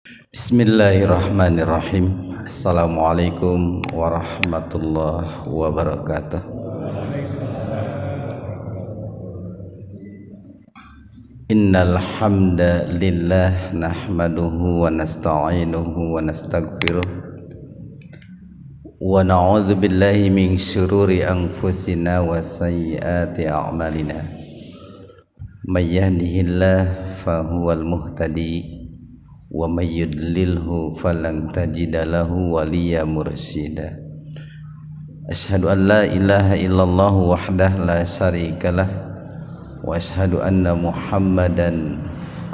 Bismillahirrahmanirrahim. Assalamualaikum warahmatullahi wabarakatuh. Innal hamdalillah nahmaduhu wa nasta'inuhu wa nastaghfiruh wa na'udzu billahi min syururi anfusina wa sayyiati a'malina. May yahdihillahu fahuwal muhtadi wa may yudlilhu falan tajida lahu waliya mursyida. Asyhadu an la ilaha illallah wahdahu la syarikalah wa asyhadu anna Muhammadan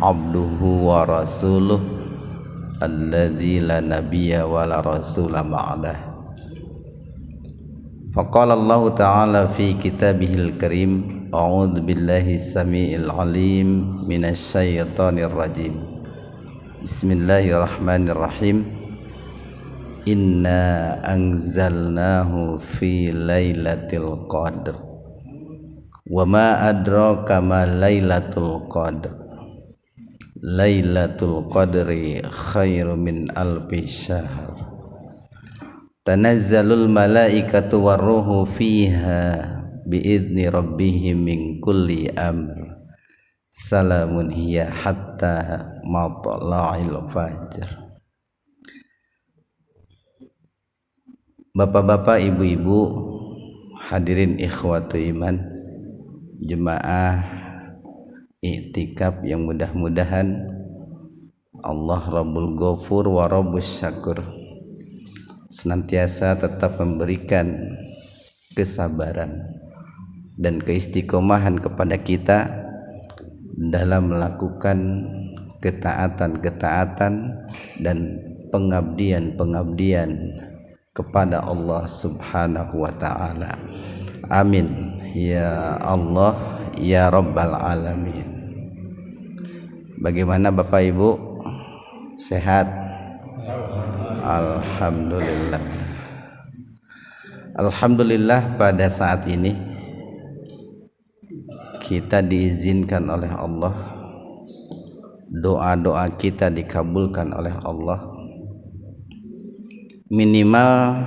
abduhu wa rasuluh alladzi la nabiyya wa la rasula ba'dah. Faqala Allah ta'ala fi kitabihil karim, a'udzu billahi samiil alim minasy syaithanir rajim. Bismillahirrahmanirrahim. Inna anzalnahu fi lailatul qadr. Wa ma adraka ma lailatul qadr. Lailatul qadri khairu min alfi syahr. Tanazzalul malaikatu warruhu fiha biidzni rabbihim min kulli amr. Salamun hiya hatta matla'il fajr. Bapak-bapak, ibu-ibu, hadirin ikhwatu iman, jemaah iktikaf yang mudah-mudahan Allah Rabbul Ghafur wa Rabbus Syakur senantiasa tetap memberikan kesabaran dan keistiqomahan kepada kita dalam melakukan ketaatan-ketaatan dan pengabdian-pengabdian kepada Allah Subhanahu wa ta'ala. Amin ya Allah ya Rabbal Alamin. Bagaimana Bapak Ibu? Sehat? Alhamdulillah. Alhamdulillah, pada saat ini kita diizinkan oleh Allah, doa-doa kita dikabulkan oleh Allah. Minimal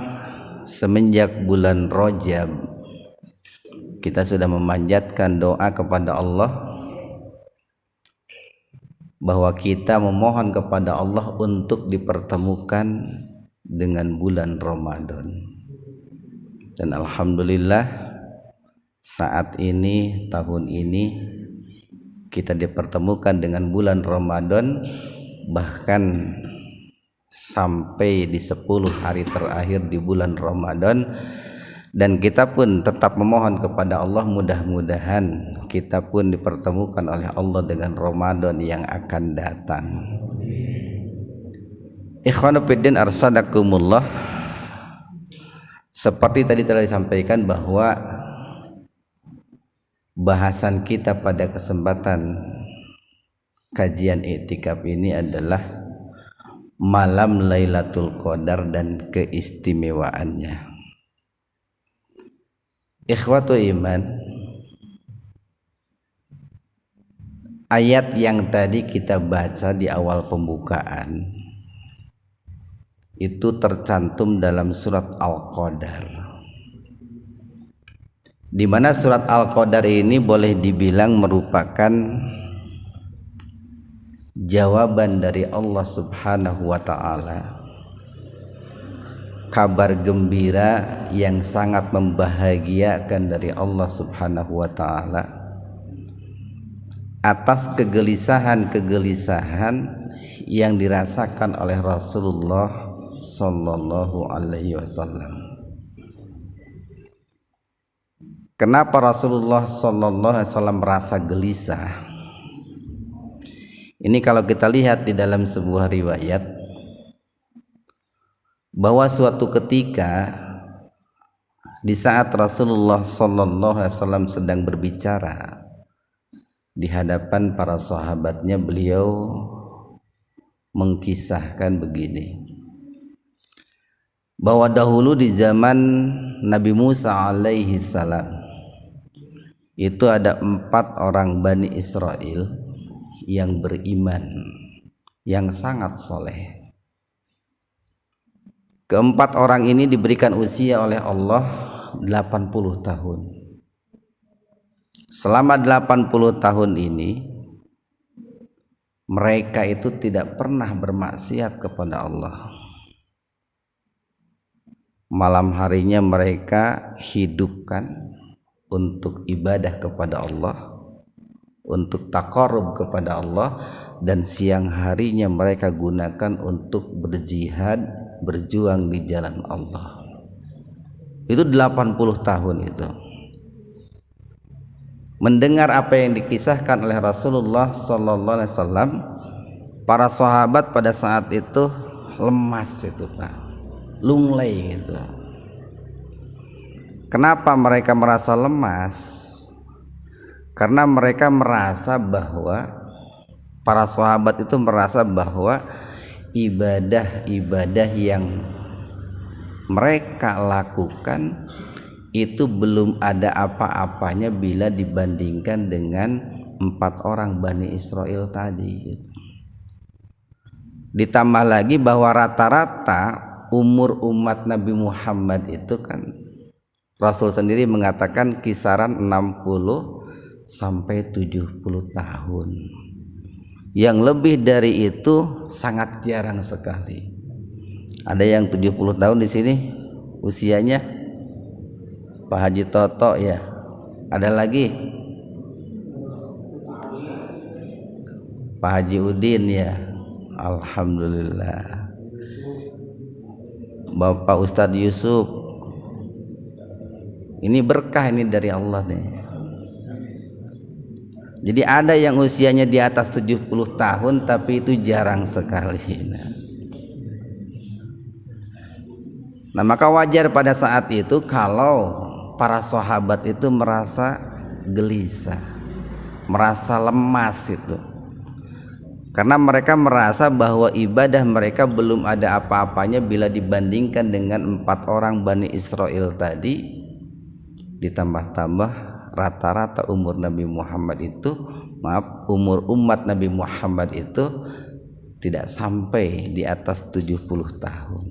semenjak bulan Rajab kita sudah memanjatkan doa kepada Allah bahwa kita memohon kepada Allah untuk dipertemukan dengan bulan Ramadan. Dan alhamdulillah saat ini, tahun ini kita dipertemukan dengan bulan Ramadan, bahkan sampai di 10 hari terakhir di bulan Ramadan. Dan kita pun tetap memohon kepada Allah, mudah-mudahan kita pun dipertemukan oleh Allah dengan Ramadan yang akan datang. Ikhwanu fiddin arsadakumullah. Seperti tadi telah disampaikan bahwa bahasan kita pada kesempatan kajian iktikaf ini adalah malam Lailatul Qadar dan keistimewaannya. Ikhwatu iman, ayat yang tadi kita baca di awal pembukaan itu tercantum dalam surat Al-Qadar, di mana surat Al-Qadar ini boleh dibilang merupakan jawaban dari Allah Subhanahu wa ta'ala, kabar gembira yang sangat membahagiakan dari Allah Subhanahu wa ta'ala atas kegelisahan-kegelisahan yang dirasakan oleh Rasulullah sallallahu alaihi wasallam. Kenapa Rasulullah sallallahu alaihi wasallam merasa gelisah? Ini kalau kita lihat di dalam sebuah riwayat, bahwa suatu ketika di saat Rasulullah sallallahu alaihi wasallam sedang berbicara di hadapan para sahabatnya, beliau mengkisahkan begini, bahwa dahulu di zaman Nabi Musa alaihi salam itu ada 4 orang Bani Israel yang beriman yang sangat soleh. Keempat orang ini diberikan usia oleh Allah 80 tahun. Selama 80 tahun ini mereka itu tidak pernah bermaksiat kepada Allah. Malam harinya mereka hidupkan untuk ibadah kepada Allah, untuk taqarrub kepada Allah, dan siang harinya mereka gunakan untuk berjihad, berjuang di jalan Allah. Itu 80 tahun itu. Mendengar apa yang dikisahkan oleh Rasulullah sallallahu alaihi wasallam, para sahabat pada saat itu lemas itu, Pak. Lunglai gitu. Kenapa mereka merasa lemas? Karena mereka merasa bahwa para sahabat itu merasa bahwa ibadah-ibadah yang mereka lakukan itu belum ada apa-apanya bila dibandingkan dengan 4 orang Bani Israel tadi. Ditambah lagi bahwa rata-rata umur umat Nabi Muhammad itu kan Rasul sendiri mengatakan kisaran 60 sampai 70 tahun. Yang lebih dari itu sangat jarang sekali. Ada yang 70 tahun di sini usianya? Pak Haji Toto ya. Ada lagi? Pak Haji Udin ya. Alhamdulillah. Bapak Ustadz Yusuf. Ini berkah ini dari Allah nih. Jadi ada yang usianya di atas 70 tahun tapi itu jarang sekali. Nah, maka wajar pada saat itu kalau para sahabat itu merasa gelisah, merasa lemas itu. Karena mereka merasa bahwa ibadah mereka belum ada apa-apanya bila dibandingkan dengan 4 orang Bani Israel tadi. Ditambah-tambah rata-rata umur Nabi Muhammad itu, umur umat Nabi Muhammad itu tidak sampai di atas 70 tahun.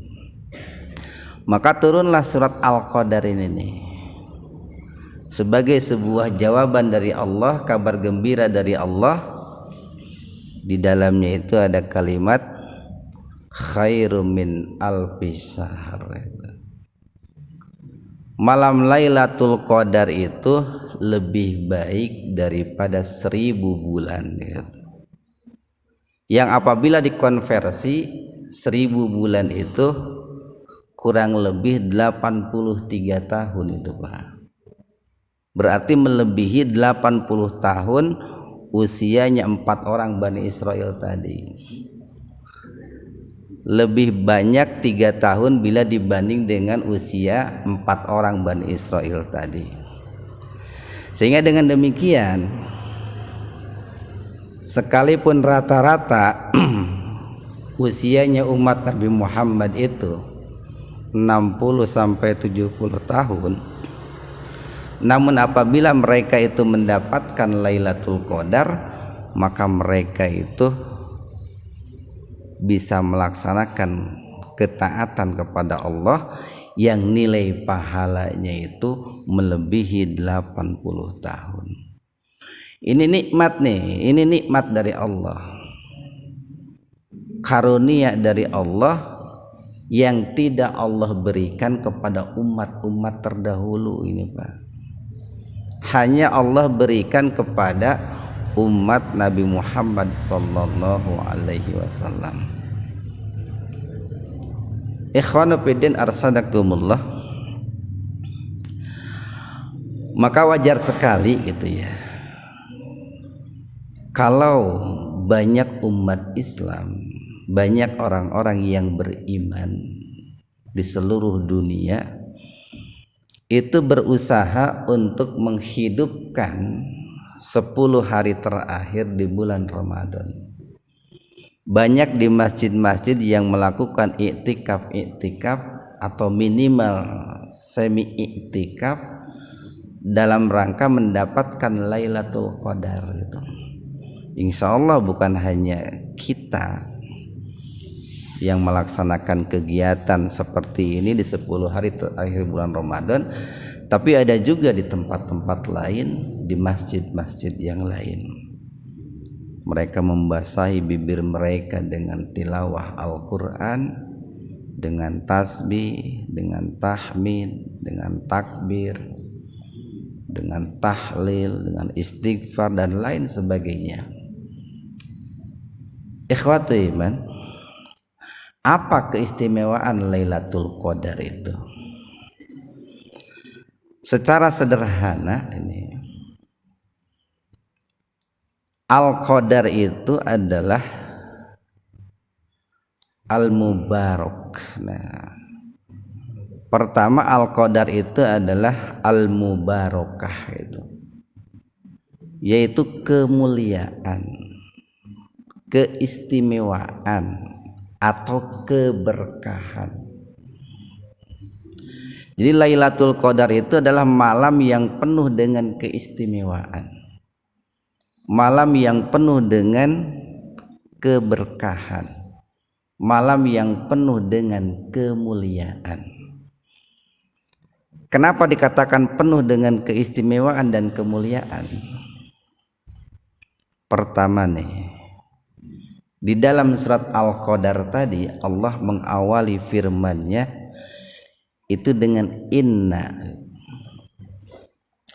Maka turunlah surat Al-Qadar ini nih, sebagai sebuah jawaban dari Allah, kabar gembira dari Allah. Di dalamnya itu ada kalimat khairum min alfi syahr. Malam Lailatul Qadar itu lebih baik daripada 1000 bulan gitu. Yang apabila dikonversi 1000 bulan itu kurang lebih 83 tahun itu, Pak. Berarti melebihi 80 tahun usianya 4 orang Bani Israel tadi. Lebih banyak 3 tahun bila dibanding dengan usia 4 orang Bani Israel tadi. Sehingga dengan demikian, sekalipun rata-rata usianya umat Nabi Muhammad itu 60 sampai 70 tahun, namun apabila mereka itu mendapatkan Lailatul Qadar, maka mereka itu bisa melaksanakan ketaatan kepada Allah yang nilai pahalanya itu melebihi 80 tahun. Ini nikmat nih, ini nikmat dari Allah, karunia dari Allah yang tidak Allah berikan kepada umat-umat terdahulu ini, Pak. Hanya Allah berikan kepada umat Nabi Muhammad sallallahu alaihi wasallam. Ikhwanu fiddin arsadakumullah. Maka wajar sekali gitu ya, kalau banyak umat Islam, banyak orang-orang yang beriman di seluruh dunia itu berusaha untuk menghidupkan 10 hari terakhir di bulan Ramadan. Banyak di masjid-masjid yang melakukan iktikaf atau minimal semi iktikaf dalam rangka mendapatkan Lailatul Qadar gitu. Insya Allah bukan hanya kita, yang melaksanakan kegiatan seperti ini di 10 hari terakhir bulan Ramadan, tapi ada juga di tempat-tempat lain, di masjid-masjid yang lain. Mereka membasahi bibir mereka dengan tilawah Al-Quran, dengan tasbih, dengan tahmid, dengan takbir, dengan tahlil, dengan istighfar dan lain sebagainya. Ikhwati iman, apa keistimewaan Lailatul Qadar itu? Secara sederhana ini, Al-Qadar itu adalah Al-Mubarak. Nah, pertama Al-Qadar itu adalah Al-Mubarakah itu, yaitu kemuliaan, keistimewaan atau keberkahan. Jadi Lailatul Qadar itu adalah malam yang penuh dengan keistimewaan, malam yang penuh dengan keberkahan, malam yang penuh dengan kemuliaan. Kenapa dikatakan penuh dengan keistimewaan dan kemuliaan? Pertama nih, di dalam surat Al-Qadar tadi Allah mengawali firman-Nya itu dengan inna.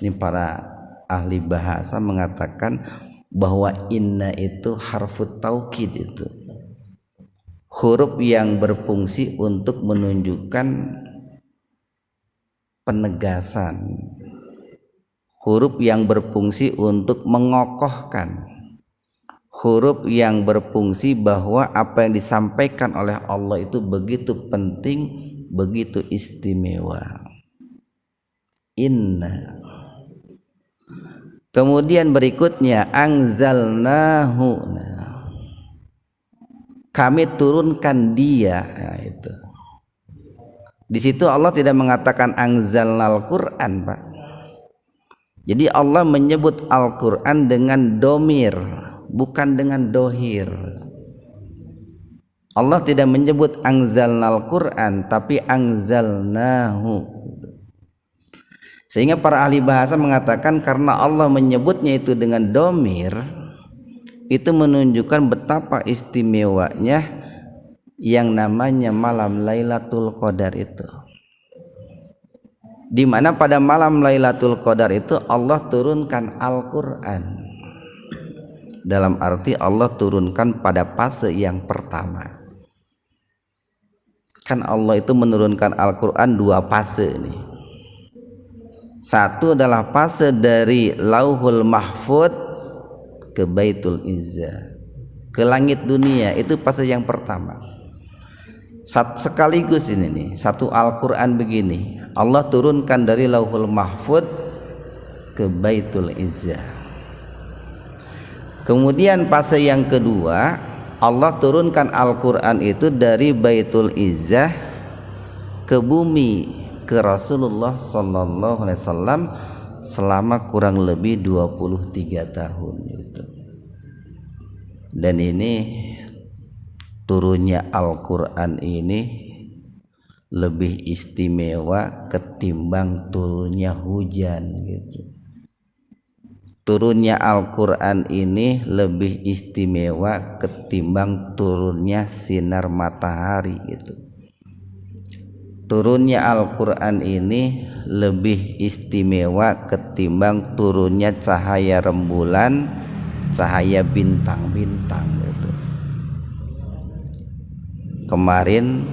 Ini para ahli bahasa mengatakan bahwa inna itu harfut taukid, itu huruf yang berfungsi untuk menunjukkan penegasan, huruf yang berfungsi untuk mengokohkan, huruf yang berfungsi bahwa apa yang disampaikan oleh Allah itu begitu penting, begitu istimewa. Inna. Kemudian berikutnya anzalnahu, kami turunkan dia. Nah, itu. Di situ Allah tidak mengatakan anzalnal Quran, Pak. Jadi Allah menyebut Al-Quran dengan domir, bukan dengan dohir. Allah tidak menyebut anzalnal Quran, tapi anzalnahu. Sehingga para ahli bahasa mengatakan karena Allah menyebutnya itu dengan domir, itu menunjukkan betapa istimewanya yang namanya malam Lailatul Qadar itu. Di mana pada malam Lailatul Qadar itu Allah turunkan Al-Quran. Dalam arti Allah turunkan pada fase yang pertama. Kan Allah itu menurunkan Al-Quran dua fase ini. Satu adalah fase dari Lauhul Mahfud ke Baitul Izzah, ke langit dunia, itu fase yang pertama. Sekaligus ini nih, satu Al-Quran begini, Allah turunkan dari Lauhul Mahfud ke Baitul Izzah. Kemudian fase yang kedua, Allah turunkan Al-Quran itu dari Baitul Izzah ke bumi, ke Rasulullah Sallallahu Alaihi Wasallam selama kurang lebih 23 tahun itu. Dan ini turunnya Al-Quran ini lebih istimewa ketimbang turunnya hujan gitu. Turunnya Al-Quran ini lebih istimewa ketimbang turunnya sinar matahari gitu. Turunnya Al-Quran ini lebih istimewa ketimbang turunnya cahaya rembulan, cahaya bintang-bintang gitu. Kemarin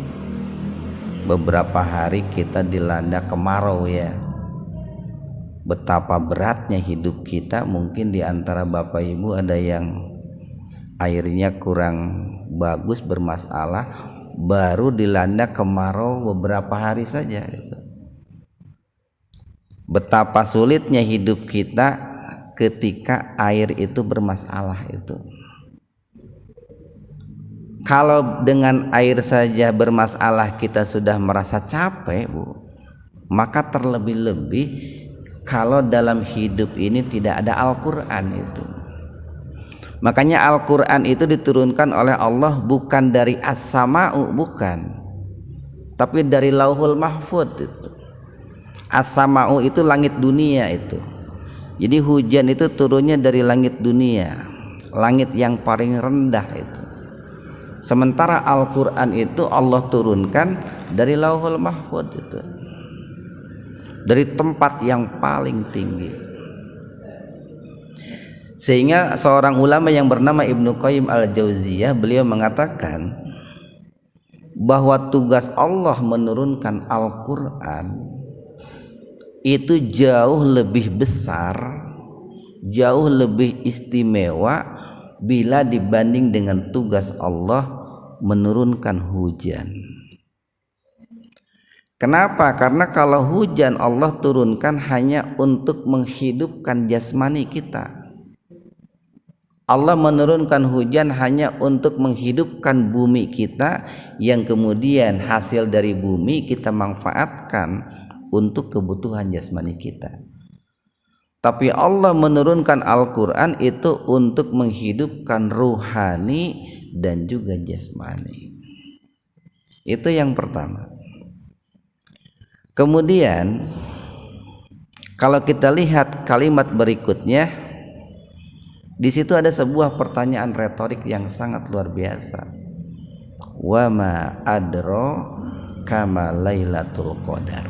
beberapa hari kita dilanda kemarau ya. Betapa beratnya hidup kita, mungkin di antara Bapak Ibu ada yang airnya kurang bagus, bermasalah, baru dilanda kemarau beberapa hari saja gitu. Betapa sulitnya hidup kita ketika air itu bermasalah itu. Kalau dengan air saja bermasalah kita sudah merasa capek, Bu, maka terlebih-lebih kalau dalam hidup ini tidak ada Al-Quran itu. Makanya Al-Quran itu diturunkan oleh Allah bukan dari as-sama'u, bukan, tapi dari lauhul mahfud itu. As-sama'u itu langit dunia itu. Jadi hujan itu turunnya dari langit dunia, langit yang paling rendah itu. Sementara Al-Quran itu Allah turunkan dari lauhul mahfud itu, dari tempat yang paling tinggi. Sehingga seorang ulama yang bernama Ibnu Qayyim al-Jauziyah, beliau mengatakan bahwa tugas Allah menurunkan Al-Quran itu jauh lebih besar, jauh lebih istimewa bila dibanding dengan tugas Allah menurunkan hujan. Kenapa? Karena kalau hujan Allah turunkan hanya untuk menghidupkan jasmani kita. Allah menurunkan hujan hanya untuk menghidupkan bumi kita, yang kemudian hasil dari bumi kita manfaatkan untuk kebutuhan jasmani kita. Tapi Allah menurunkan Al-Quran itu untuk menghidupkan ruhani dan juga jasmani. Itu yang pertama. Kemudian kalau kita lihat kalimat berikutnya, di situ ada sebuah pertanyaan retorik yang sangat luar biasa. Wa ma adro kama lailatul qadar.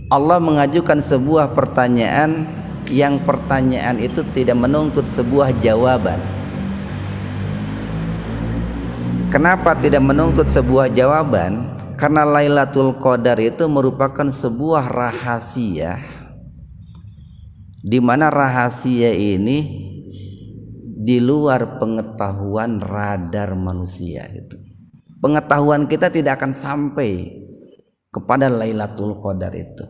Allah mengajukan sebuah pertanyaan yang pertanyaan itu tidak menuntut sebuah jawaban. Kenapa tidak menuntut sebuah jawaban? Karena Lailatul Qadar itu merupakan sebuah rahasia, di mana rahasia ini di luar pengetahuan radar manusia itu. Pengetahuan kita tidak akan sampai kepada Lailatul Qadar itu.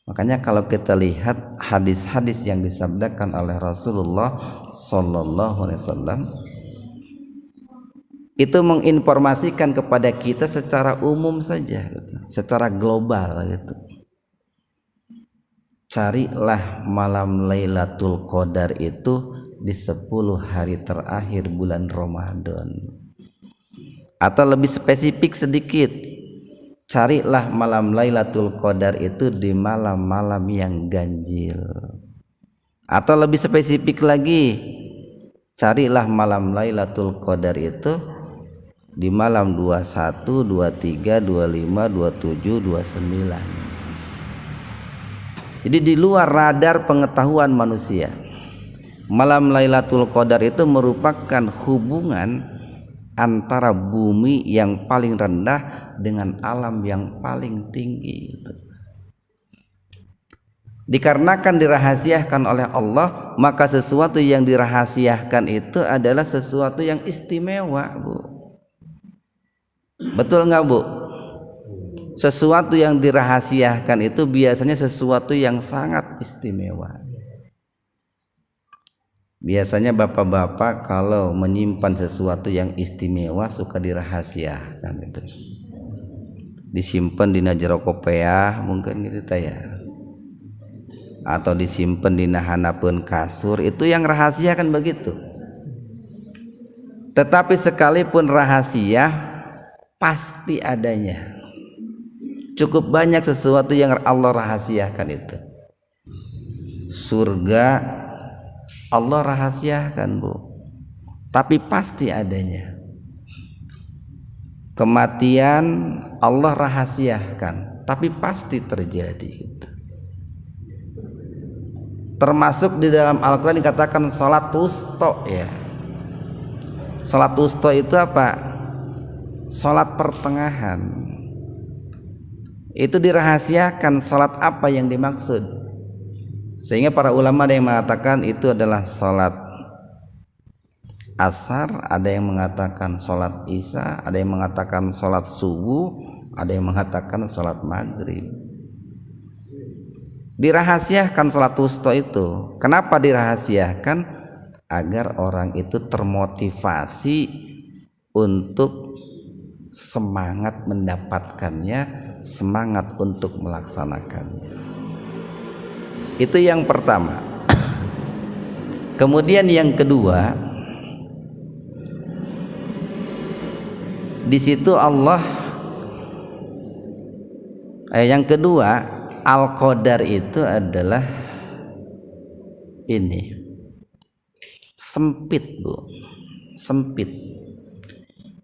Makanya kalau kita lihat hadis-hadis yang disabdakan oleh Rasulullah sallallahu alaihi wasallam, itu menginformasikan kepada kita secara umum saja gitu, secara global gitu. Carilah malam Lailatul Qadar itu di 10 hari terakhir bulan Ramadan. Atau lebih spesifik sedikit, carilah malam Lailatul Qadar itu di malam-malam yang ganjil. Atau lebih spesifik lagi, carilah malam Lailatul Qadar itu di malam 21, 23, 25, 27, 29. Jadi di luar radar pengetahuan manusia. Malam Lailatul Qadar itu merupakan hubungan antara bumi yang paling rendah dengan alam yang paling tinggi. Dikarenakan dirahasiakan oleh Allah, maka sesuatu yang dirahasiakan itu adalah sesuatu yang istimewa, Bu. Betul nggak, Bu? Sesuatu yang dirahasiakan itu biasanya sesuatu yang sangat istimewa. Biasanya bapak-bapak kalau menyimpan sesuatu yang istimewa suka dirahasiakan itu. Disimpan di najero kopeah mungkin gitu ya. Atau disimpan di hanapeun kasur, itu yang rahasia kan begitu. Tetapi sekalipun rahasia pasti adanya. Cukup banyak sesuatu yang Allah rahasiakan itu. Surga Allah rahasiakan, Bu, tapi pasti adanya. Kematian Allah rahasiakan, tapi pasti terjadi. Termasuk di dalam Al-Quran dikatakan sholat wusta ya. Sholat wusta itu apa? Sholat pertengahan. Itu dirahasiakan sholat apa yang dimaksud. Sehingga para ulama ada yang mengatakan itu adalah sholat asar, ada yang mengatakan sholat isya, ada yang mengatakan sholat subuh, ada yang mengatakan sholat maghrib. Dirahasiakan sholat wusta itu. Kenapa dirahasiakan? Agar orang itu termotivasi untuk semangat mendapatkannya, semangat untuk melaksanakannya. Itu yang pertama. Kemudian yang kedua, di situ Allah yang kedua, al-qadar itu adalah ini sempit, Bu. Sempit.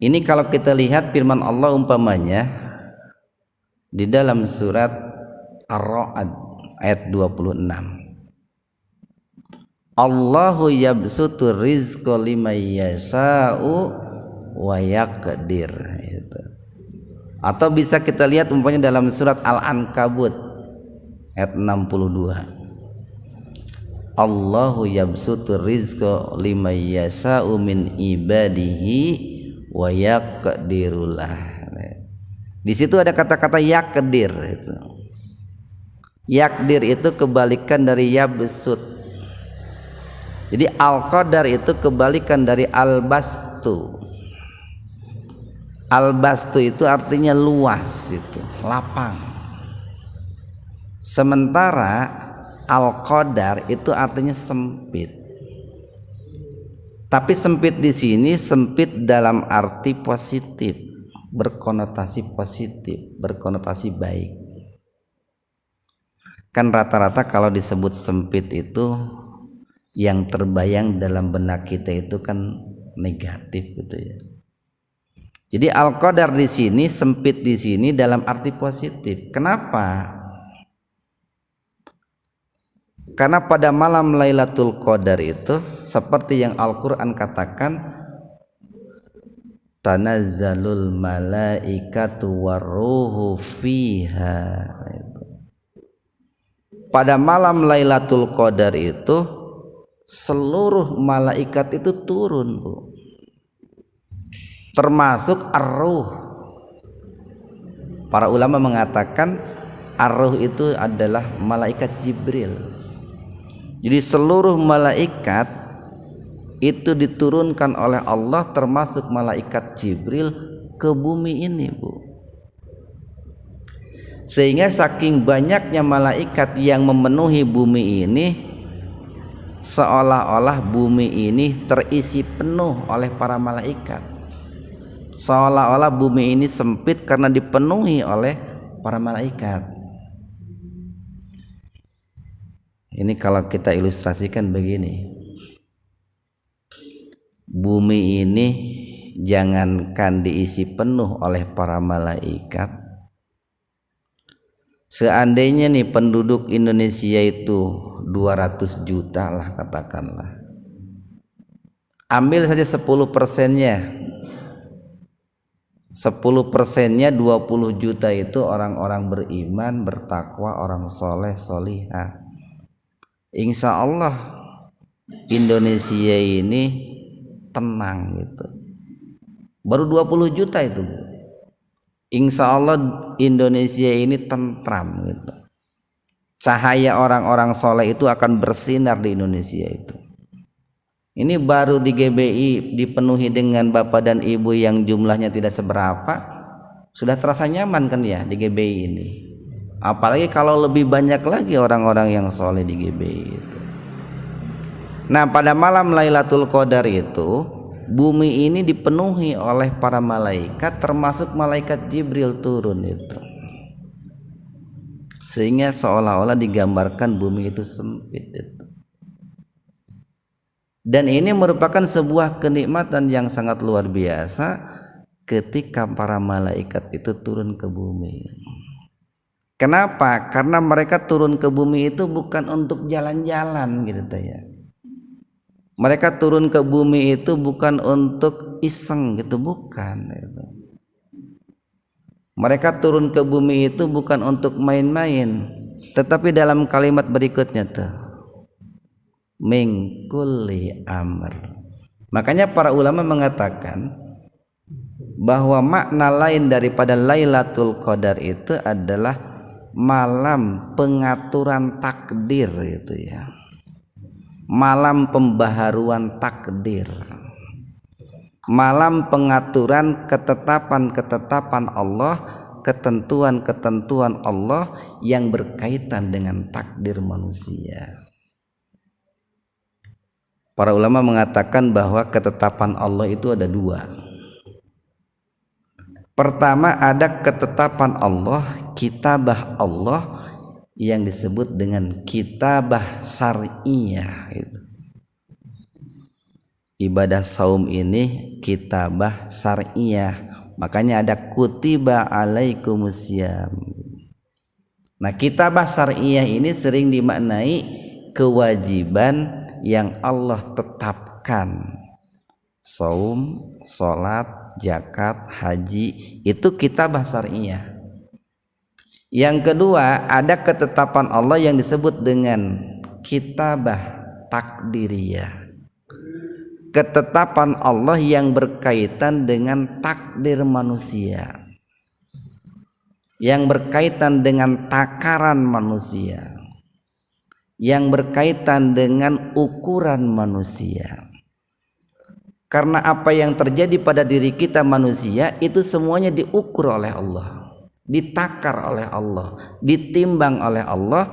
Ini kalau kita lihat firman Allah umpamanya di dalam surat Ar-Ra'd ayat 26. Allahu yabsutu rizqa liman yasha'u wa yaqdir. Atau bisa kita lihat umpamanya dalam surat Al-Ankabut ayat 62. Allahu yabsutu rizqa liman yasha'u min ibadihi wa yaqdirulah. Di situ ada kata-kata yaqdir itu. Yaqdir itu kebalikan dari yabsut. Jadi al-qadar itu kebalikan dari al-bastu. Al-bastu itu artinya luas, itu lapang. Sementara al-qadar itu artinya sempit. Tapi sempit di sini sempit dalam arti positif, berkonotasi positif, berkonotasi baik. Kan rata-rata kalau disebut sempit itu yang terbayang dalam benak kita itu kan negatif gitu ya. Jadi al-qadar di sini sempit di sini dalam arti positif. Kenapa? Karena pada malam Lailatul Qadar itu seperti yang Al-Qur'an katakan, tanazzalul malaikatu warruhu fiha. Pada malam Lailatul Qadar itu seluruh malaikat itu turun, Bu. Termasuk ar-ruh. Para ulama mengatakan ar-ruh itu adalah malaikat Jibril. Jadi seluruh malaikat itu diturunkan oleh Allah termasuk malaikat Jibril ke bumi ini, Bu. Sehingga saking banyaknya malaikat yang memenuhi bumi ini, seolah-olah bumi ini terisi penuh oleh para malaikat. Seolah-olah bumi ini sempit karena dipenuhi oleh para malaikat. Ini kalau kita ilustrasikan begini, bumi ini jangankan diisi penuh oleh para malaikat, seandainya nih penduduk Indonesia itu 200 juta lah katakanlah, ambil saja 10%-nya, 10%-nya 20 juta itu orang-orang beriman, bertakwa, orang soleh, solihah. Insya Allah Indonesia ini tenang gitu. Baru 20 juta itu, insya Allah Indonesia ini tentram gitu. Cahaya orang-orang soleh itu akan bersinar di Indonesia itu. Ini baru di GBI dipenuhi dengan bapak dan ibu yang jumlahnya tidak seberapa, sudah terasa nyaman kan ya di GBI ini. Apalagi kalau lebih banyak lagi orang-orang yang soleh di GBI itu. Nah, pada malam Lailatul Qadar itu bumi ini dipenuhi oleh para malaikat, termasuk malaikat Jibril turun itu. Sehingga seolah-olah digambarkan bumi itu sempit itu. Dan ini merupakan sebuah kenikmatan yang sangat luar biasa ketika para malaikat itu turun ke bumi. Kenapa? Karena mereka turun ke bumi itu bukan untuk jalan-jalan gitu ya. Mereka turun ke bumi itu bukan untuk iseng gitu, bukan gitu. Mereka turun ke bumi itu bukan untuk main-main, tetapi dalam kalimat berikutnya tuh, min kulli amr. Makanya para ulama mengatakan bahwa makna lain daripada Lailatul Qadar itu adalah malam pengaturan takdir itu ya. Malam pembaharuan takdir. Malam pengaturan ketetapan-ketetapan Allah, ketentuan-ketentuan Allah yang berkaitan dengan takdir manusia. Para ulama mengatakan bahwa ketetapan Allah itu ada dua. Pertama, ada ketetapan Allah, kitabah Allah yang disebut dengan kitabah syar'iyah. Ibadah saum ini kitabah syar'iyah, makanya ada kutiba alaikumusiyam. Nah, kitabah syar'iyah ini sering dimaknai kewajiban yang Allah tetapkan. Saum, salat, zakat, haji, itu kitabah syar'iyah. Yang kedua, ada ketetapan Allah yang disebut dengan kitabah takdiriyah. Ketetapan Allah yang berkaitan dengan takdir manusia, yang berkaitan dengan takaran manusia, yang berkaitan dengan ukuran manusia. Karena apa yang terjadi pada diri kita manusia itu semuanya diukur oleh Allah, ditakar oleh Allah, ditimbang oleh Allah,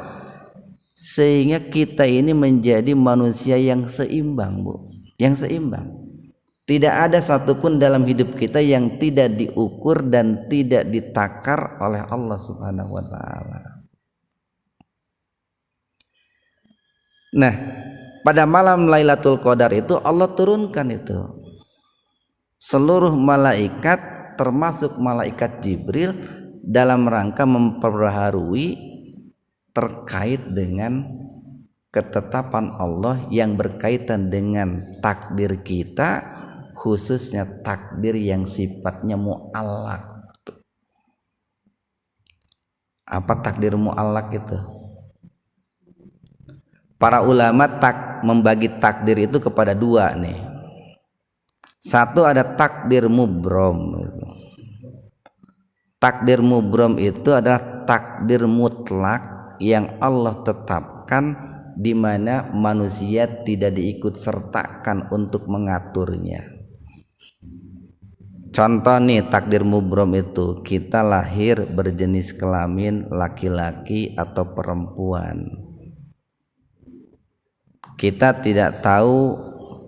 sehingga kita ini menjadi manusia yang seimbang, Bu. Yang seimbang. Tidak ada satupun dalam hidup kita yang tidak diukur dan tidak ditakar oleh Allah Subhanahu wa taala. Nah, pada malam Lailatul Qadar itu Allah turunkan itu seluruh malaikat termasuk malaikat Jibril dalam rangka memperbaharui terkait dengan ketetapan Allah yang berkaitan dengan takdir kita, khususnya takdir yang sifatnya mu'allaq. Apa takdir mu'allaq itu? Para ulama membagi takdir itu kepada dua nih. Satu, ada takdir mubrom. Takdir mubrom itu adalah takdir mutlak yang Allah tetapkan, di mana manusia tidak diikut sertakan untuk mengaturnya. Contoh nih, takdir mubrom itu kita lahir berjenis kelamin laki-laki atau perempuan. Kita tidak tahu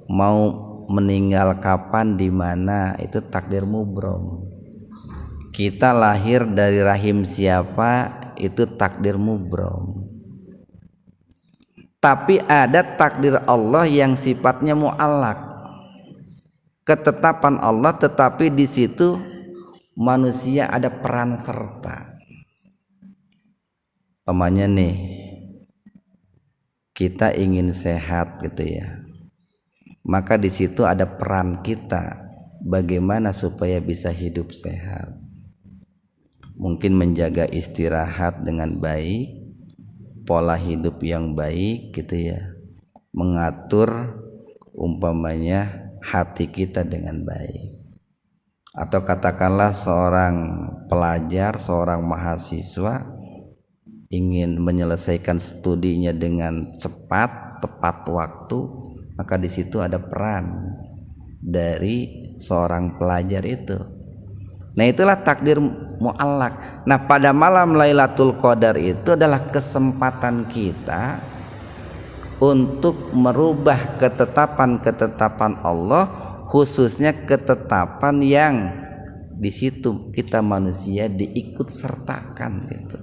mau meninggal kapan, di mana, itu takdir mubrom. Kita lahir dari rahim siapa, itu takdir mubrom. Tapi ada takdir Allah yang sifatnya mu'allaq, ketetapan Allah, tetapi di situ manusia ada peran serta. Umpamanya nih, kita ingin sehat gitu ya, maka di situ ada peran kita bagaimana supaya bisa hidup sehat. Mungkin menjaga istirahat dengan baik, pola hidup yang baik gitu ya, mengatur umpamanya hati kita dengan baik. Atau katakanlah seorang pelajar, seorang mahasiswa ingin menyelesaikan studinya dengan cepat, tepat waktu, maka di situ ada peran dari seorang pelajar itu. Nah, itulah takdir mu'allaq. Nah, pada malam Lailatul Qadar itu adalah kesempatan kita untuk merubah ketetapan-ketetapan Allah, khususnya ketetapan yang di situ kita manusia diikut sertakan gitu.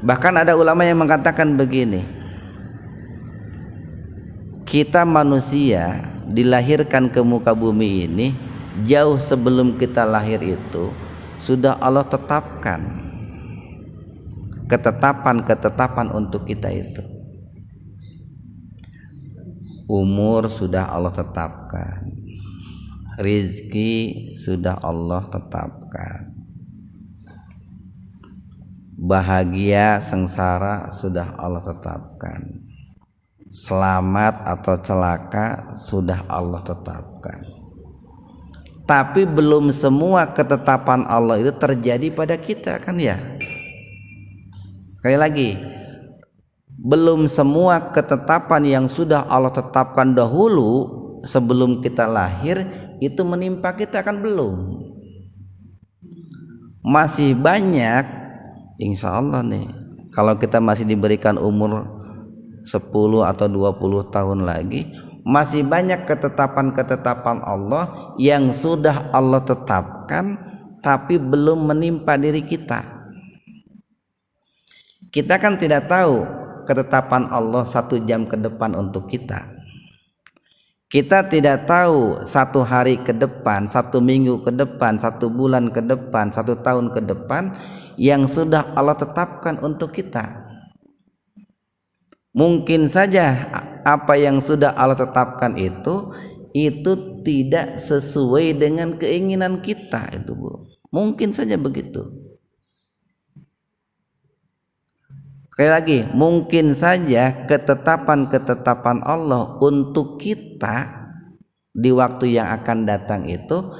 Bahkan ada ulama yang mengatakan begini, kita manusia dilahirkan ke muka bumi ini jauh sebelum kita lahir itu sudah Allah tetapkan ketetapan untuk kita itu. Umur sudah Allah tetapkan, rizki sudah Allah tetapkan, bahagia sengsara sudah Allah tetapkan, selamat atau celaka sudah Allah tetapkan. Tapi belum semua ketetapan Allah itu terjadi pada kita, kan ya? Sekali lagi, belum semua ketetapan yang sudah Allah tetapkan dahulu sebelum kita lahir itu menimpa kita, kan belum. Masih banyak, insya Allah nih, kalau kita masih diberikan umur 10 atau 20 tahun lagi, masih banyak ketetapan-ketetapan Allah yang sudah Allah tetapkan tapi belum menimpa diri kita. Kita kan tidak tahu ketetapan Allah 1 jam ke depan untuk kita. Kita tidak tahu 1 hari ke depan, 1 minggu ke depan, 1 bulan ke depan, 1 tahun ke depan yang sudah Allah tetapkan untuk kita. Mungkin saja apa yang sudah Allah tetapkan itu tidak sesuai dengan keinginan kita itu, Bu. Mungkin saja begitu. Sekali lagi, mungkin saja ketetapan-ketetapan Allah untuk kita di waktu yang akan datang itu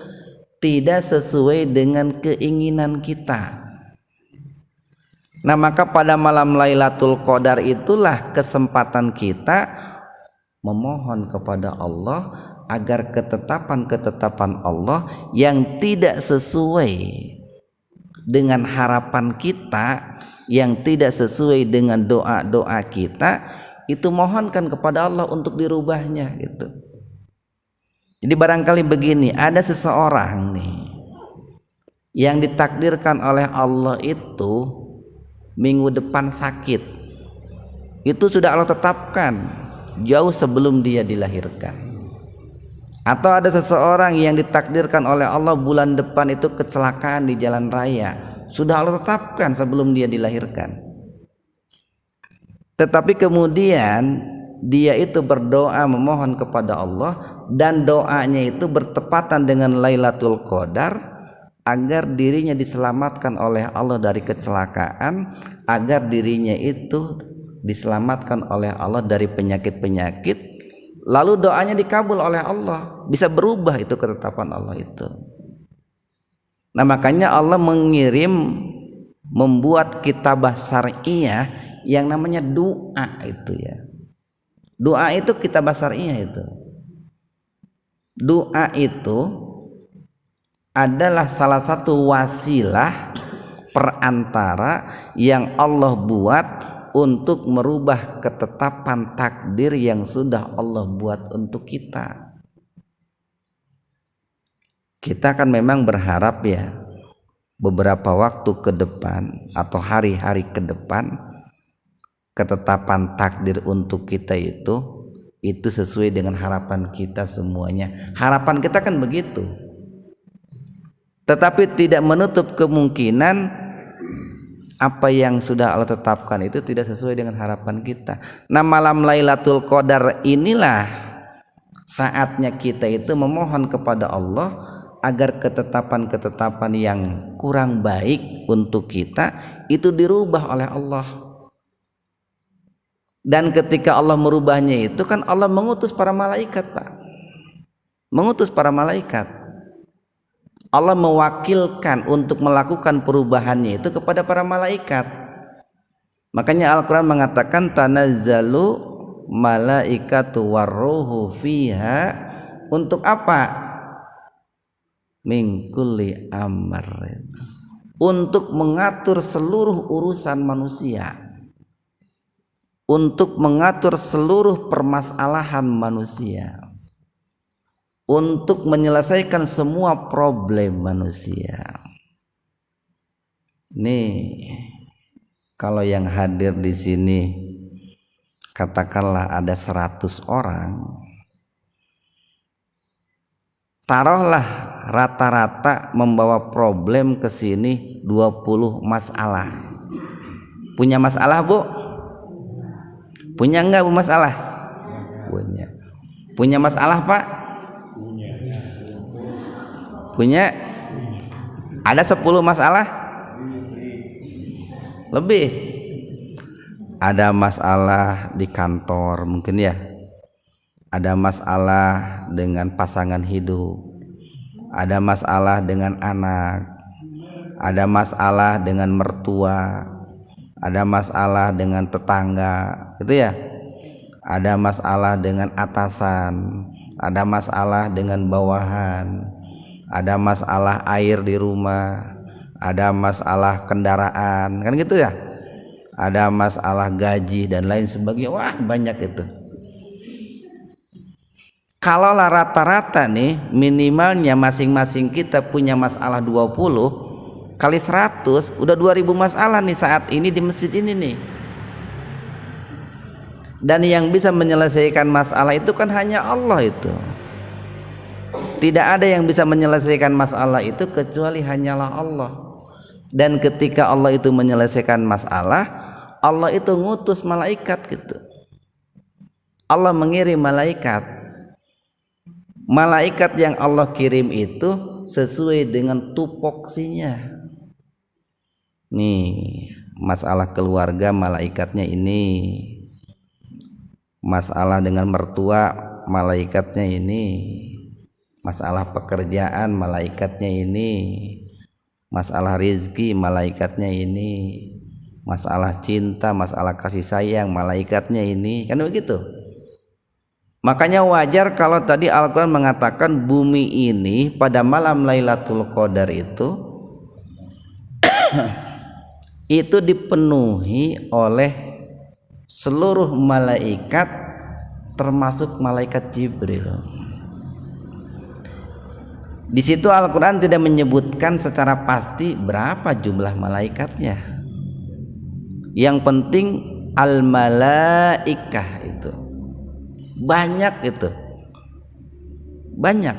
tidak sesuai dengan keinginan kita. Nah, maka pada malam Lailatul Qadar itulah kesempatan kita memohon kepada Allah agar ketetapan-ketetapan Allah yang tidak sesuai dengan harapan kita, yang tidak sesuai dengan doa-doa kita, itu mohonkan kepada Allah untuk dirubahnya gitu. Jadi barangkali begini, ada seseorang nih yang ditakdirkan oleh Allah itu minggu depan sakit. Itu sudah Allah tetapkan jauh sebelum dia dilahirkan. Atau ada seseorang yang ditakdirkan oleh Allah bulan depan itu kecelakaan di jalan raya, sudah Allah tetapkan sebelum dia dilahirkan. Tetapi kemudian dia itu berdoa memohon kepada Allah dan doanya itu bertepatan dengan Lailatul Qadar agar dirinya diselamatkan oleh Allah dari kecelakaan, agar dirinya itu diselamatkan oleh Allah dari penyakit-penyakit, lalu doanya dikabul oleh Allah, bisa berubah itu ketetapan Allah itu. Nah, makanya Allah membuat kitabah syariah yang namanya doa itu ya. Doa itu kitabah syariah itu. Doa itu adalah salah satu wasilah perantara yang Allah buat untuk merubah ketetapan takdir yang sudah Allah buat untuk kita. Kita kan memang berharap ya beberapa waktu ke depan atau hari-hari ke depan ketetapan takdir untuk kita itu sesuai dengan harapan kita semuanya. Harapan kita kan begitu. Tetapi tidak menutup kemungkinan apa yang sudah Allah tetapkan itu tidak sesuai dengan harapan kita. Nah, malam Lailatul Qadar inilah saatnya kita itu memohon kepada Allah agar ketetapan-ketetapan yang kurang baik untuk kita itu dirubah oleh Allah. Dan ketika Allah merubahnya itu kan Allah mengutus para malaikat, Pak. Mengutus para malaikat. Allah mewakilkan untuk melakukan perubahannya itu kepada para malaikat. Makanya Al-Quran mengatakan tanazzalu malaikatu warruhu fiha, untuk apa? Min kulli amr, untuk mengatur seluruh urusan manusia, untuk mengatur seluruh permasalahan manusia, untuk menyelesaikan semua problem manusia. Nih, kalau yang hadir di sini katakanlah ada 100 orang, taruhlah rata-rata membawa problem ke sini 20 masalah. Punya masalah, Bu? Punya enggak, Bu, masalah? Punya. Punya masalah, Pak? Punya. Ada 10 masalah? Lebih. Ada masalah di kantor mungkin ya. Ada masalah dengan pasangan hidup, ada masalah dengan anak, ada masalah dengan mertua, ada masalah dengan tetangga, gitu ya. Ada masalah dengan atasan, ada masalah dengan bawahan, ada masalah air di rumah, ada masalah kendaraan, kan gitu ya. ada masalah gaji dan lain sebagainya. Wah, banyak itu. Kalau lah rata-rata nih, minimalnya masing-masing kita punya masalah 20 kali 100, udah 2000 masalah nih saat ini di masjid ini nih. Dan yang bisa menyelesaikan masalah itu kan hanya Allah itu. Tidak ada yang bisa menyelesaikan masalah itu kecuali hanyalah Allah. Dan ketika Allah itu menyelesaikan masalah, Allah itu ngutus malaikat gitu. Allah mengirim malaikat. Malaikat yang Allah kirim itu sesuai dengan tupoksinya. Nih, masalah keluarga malaikatnya ini. Masalah dengan mertua malaikatnya ini. Masalah pekerjaan malaikatnya ini. Masalah rezeki malaikatnya ini. Masalah cinta, masalah kasih sayang malaikatnya ini. Kan begitu? Makanya wajar kalau tadi Al-Quran mengatakan bumi ini pada malam Lailatul Qadar itu dipenuhi oleh seluruh malaikat termasuk malaikat Jibril. Di situ Al-Quran tidak menyebutkan secara pasti berapa jumlah malaikatnya. Yang penting al-malaikah itu banyak, itu banyak,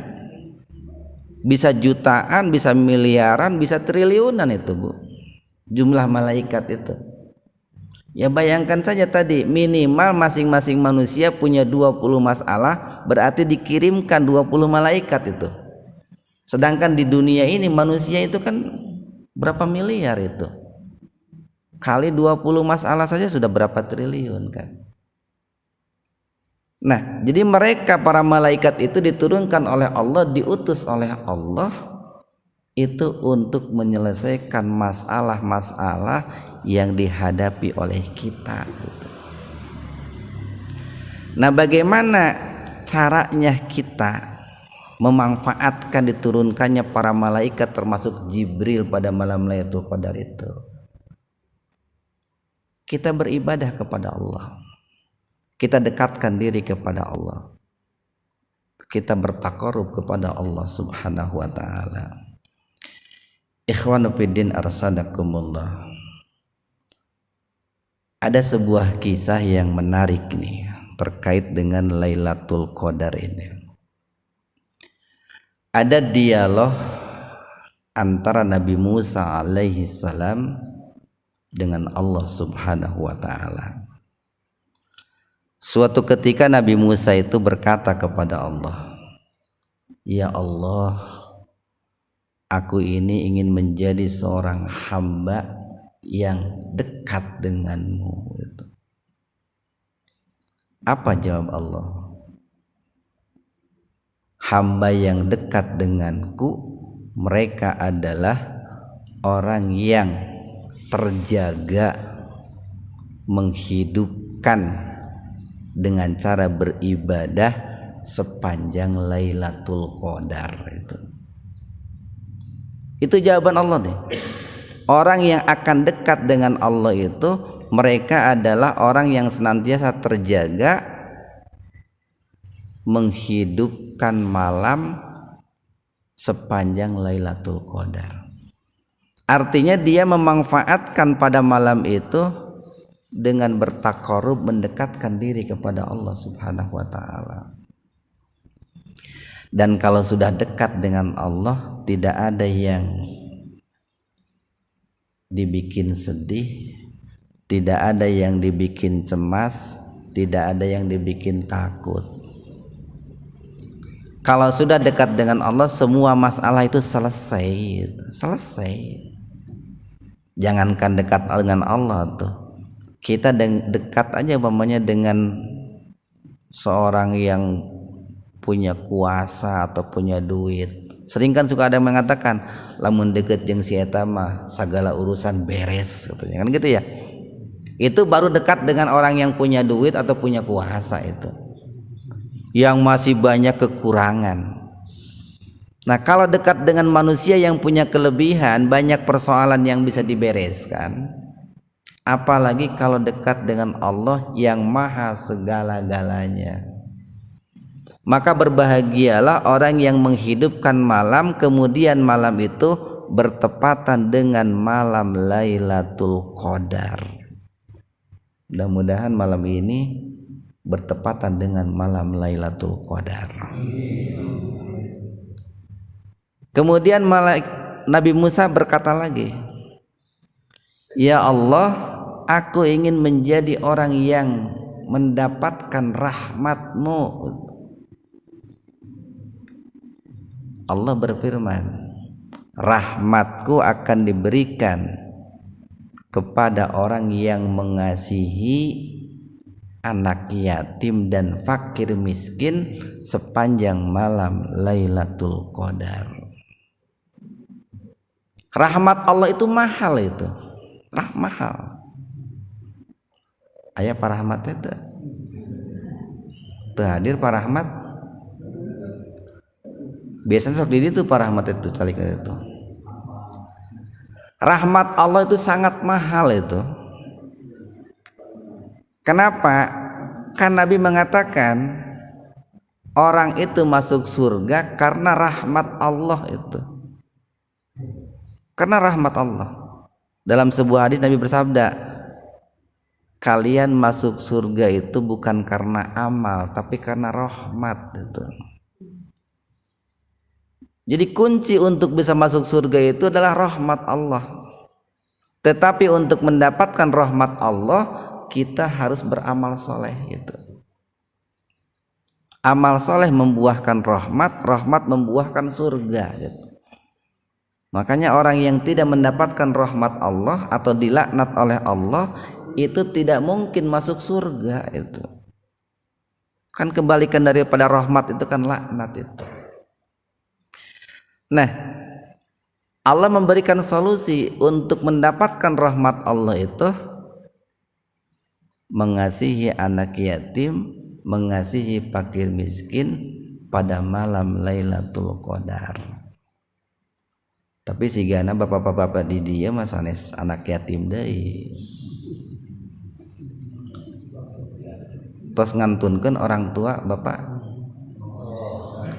bisa jutaan, bisa miliaran, bisa triliunan itu Bu, jumlah malaikat itu. Ya bayangkan saja tadi, minimal masing-masing manusia punya 20 masalah, berarti dikirimkan 20 malaikat itu. Sedangkan di dunia ini manusia itu kan berapa miliar itu, kali 20 masalah saja sudah berapa triliun kan. Nah, jadi mereka para malaikat itu diturunkan oleh Allah, diutus oleh Allah itu untuk menyelesaikan masalah-masalah yang dihadapi oleh kita. Nah, bagaimana caranya kita memanfaatkan diturunkannya para malaikat termasuk Jibril pada malam Lailatul Qadar itu? Kita beribadah kepada Allah. Kita dekatkan diri kepada Allah. Kita bertaqarrub kepada Allah Subhanahu wa taala. Ikhwanu fiddin arsadakumullah. Ada sebuah kisah yang menarik nih terkait dengan Lailatul Qadar ini. Ada dialog antara Nabi Musa alaihi salam dengan Allah Subhanahu wa taala. Suatu ketika Nabi Musa itu berkata kepada Allah, "Ya Allah, aku ini ingin menjadi seorang hamba yang dekat denganmu." Apa jawab Allah? Hamba yang dekat denganku, mereka adalah orang yang terjaga, menghidupkan dengan cara beribadah sepanjang Lailatul Qadar itu jawaban Allah nih. Orang yang akan dekat dengan Allah itu mereka adalah orang yang senantiasa terjaga menghidupkan malam sepanjang Lailatul Qadar. Artinya dia memanfaatkan pada malam itu dengan bertaqarrub, mendekatkan diri kepada Allah Subhanahu wa taala. Dan kalau sudah dekat dengan Allah, tidak ada yang dibikin sedih, tidak ada yang dibikin cemas, tidak ada yang dibikin takut. Kalau sudah dekat dengan Allah, semua masalah itu selesai. Jangankan dekat dengan Allah tuh, kita dekat aja umpamanya dengan seorang yang punya kuasa atau punya duit. Sering kan suka ada yang mengatakan, lamun deket jeung si eta mah segala urusan beres katanya, kan gitu ya. Itu baru dekat dengan orang yang punya duit atau punya kuasa itu, yang masih banyak kekurangan. Nah, kalau dekat dengan manusia yang punya kelebihan, banyak persoalan yang bisa dibereskan, apalagi kalau dekat dengan Allah yang maha segala-galanya. Maka berbahagialah orang yang menghidupkan malam, kemudian malam itu bertepatan dengan malam Lailatul Qadar. Mudah-mudahan malam ini bertepatan dengan malam Lailatul Qadar. Kemudian Nabi Musa berkata lagi, "Ya Allah, aku ingin menjadi orang yang mendapatkan rahmat-Mu." Allah berfirman, "Rahmatku akan diberikan kepada orang yang mengasihi anak yatim dan fakir miskin sepanjang malam Lailatul Qadar." Rahmat Allah itu mahal, itu mahal. Aya para rahmat itu hadir para rahmat. Biasanya sok di itu para rahmat itu calik itu. Rahmat Allah itu sangat mahal itu. Kenapa? Kan Nabi mengatakan orang itu masuk surga karena rahmat Allah itu. Karena rahmat Allah. Dalam sebuah hadis Nabi bersabda, kalian masuk surga itu bukan karena amal, tapi karena rahmat itu. Jadi kunci untuk bisa masuk surga itu adalah rahmat Allah. Tetapi untuk mendapatkan rahmat Allah, kita harus beramal soleh itu. Amal soleh membuahkan rahmat, rahmat membuahkan surga gitu. Makanya orang yang tidak mendapatkan rahmat Allah atau dilaknat oleh Allah itu tidak mungkin masuk surga itu. Kan kebalikan daripada rahmat itu kan laknat itu. Nah, Allah memberikan solusi untuk mendapatkan rahmat Allah itu mengasihi anak yatim, mengasihi fakir miskin pada malam Lailatul Qadar. Tapi sigana bapak-bapak di dia mah sanes anak yatim deui. Tos ngantunkeun orang tua bapak